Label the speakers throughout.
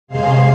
Speaker 1: Thank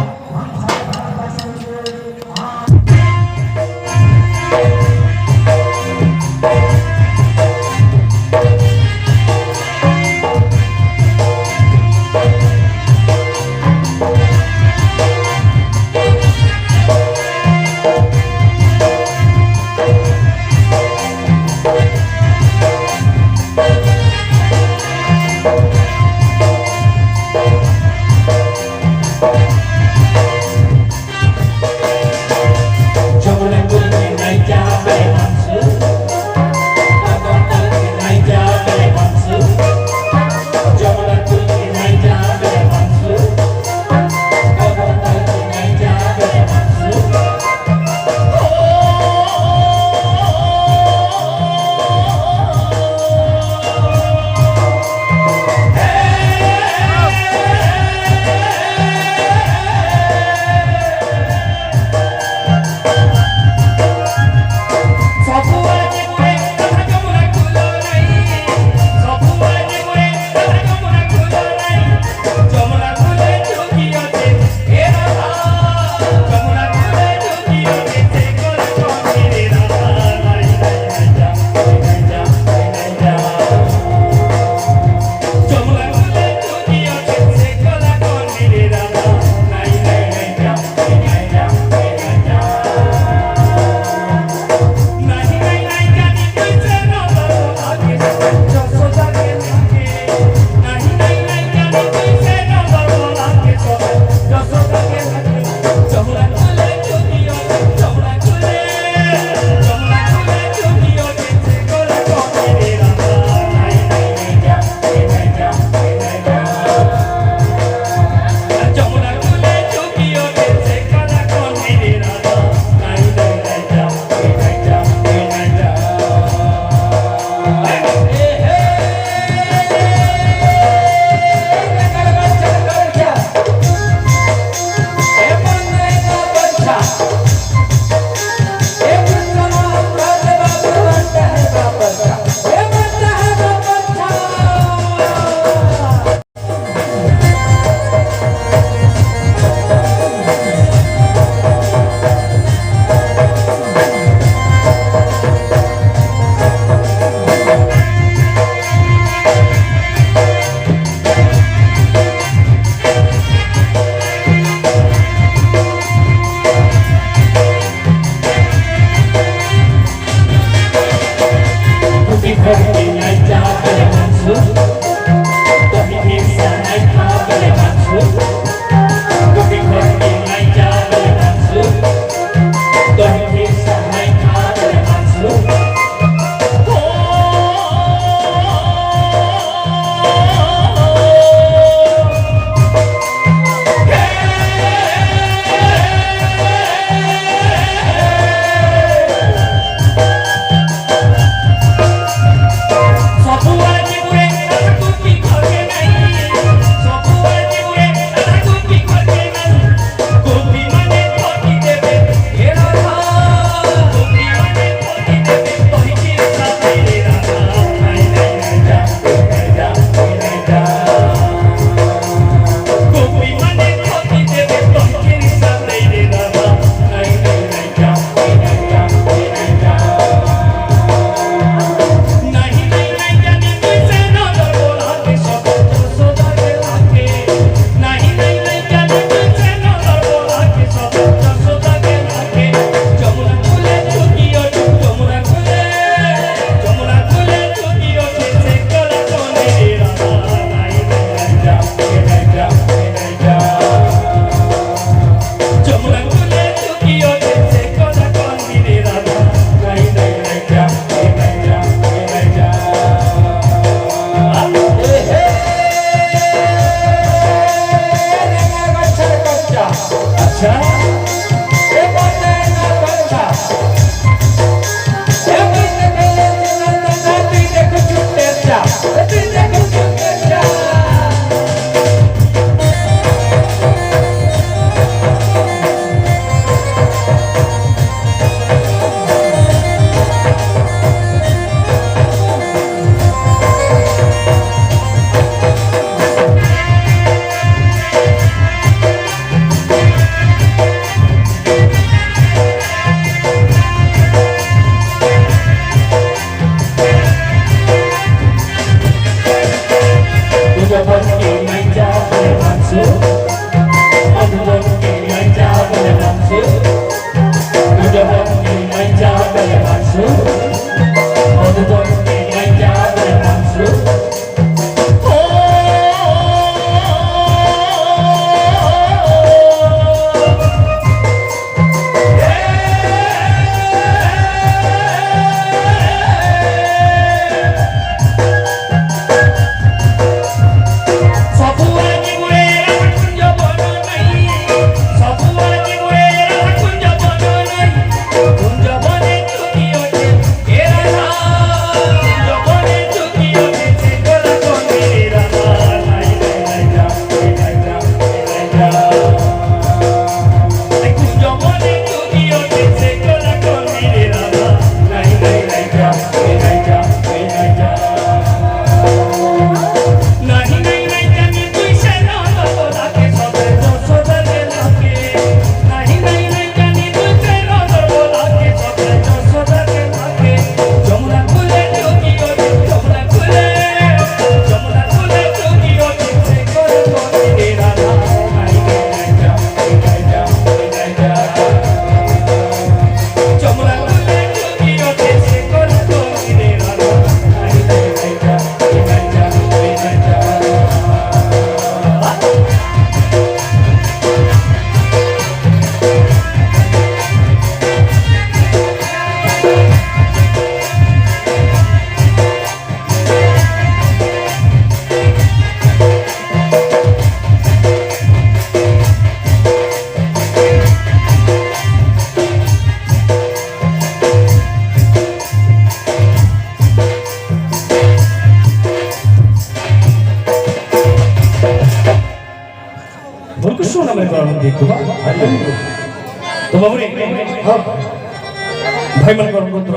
Speaker 1: Krishna নামের কারণ দেখো তো বাবুরে ভাই মান করম পুত্র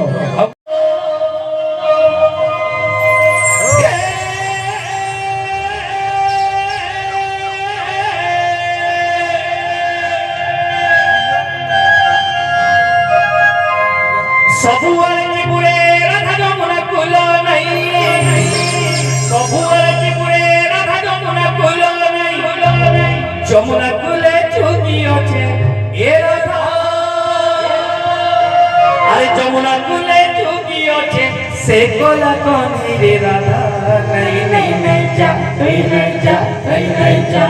Speaker 1: सबुआर की पुरे राधा जमुना कुलो नहीं सबुआर की पुरे राधा जमुना कुलो नहीं जमुना कुले चुकी আছে এ রাধা আরে যমুনা কুলে চুকি আছে সে কোলা কোনি রে রাধা नहीं नहीं नहीं जा नहीं नहीं जा नहीं नहीं जा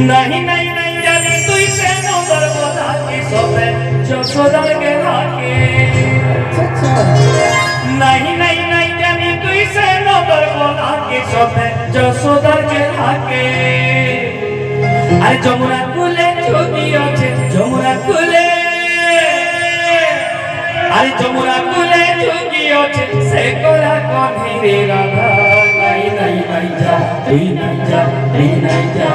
Speaker 1: नहीं नहीं नहीं जानी तू से नंबर बता के सोते যশোদার কে রাখে नहीं नहीं नहीं जानी तू से नंबर बता के सोते যশোদার কে রাখে আরে যমুনা কুলে চুকি আছে যমুনা কুলে আরে যমুনা কুলে চুকি আছে সে কোলা কোনি রে রাধা नहीं नहीं नहीं जा नहीं नहीं जा नहीं नहीं जा